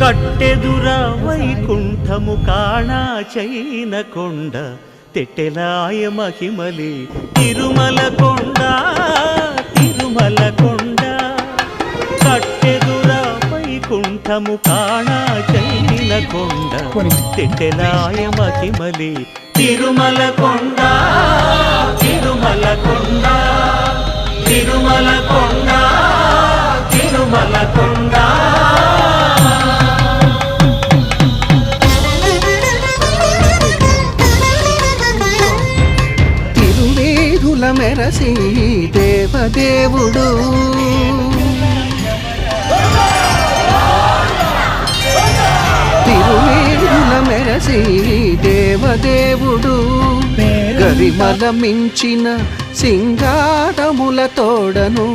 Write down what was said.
కట్టెదుర వైకుంఠము కాణా చైన కొండ తెట్టెలాయ మహిమలి తిరుమల కొండ తిరుమల కొండ కట్టెదుర వైకుంఠము కాణా చైన కొండ తెట్టెలాయ మహిమలి తిరుమల కొండ తిరుమల కొండ తిరుమల కొండ తిరుమల కొండ తిరువేధుల మెరసి దేవదేవుడు తిరువేధుల మెరసి దేవదేవుడు గరిమల మించిన సింగారముల తోడను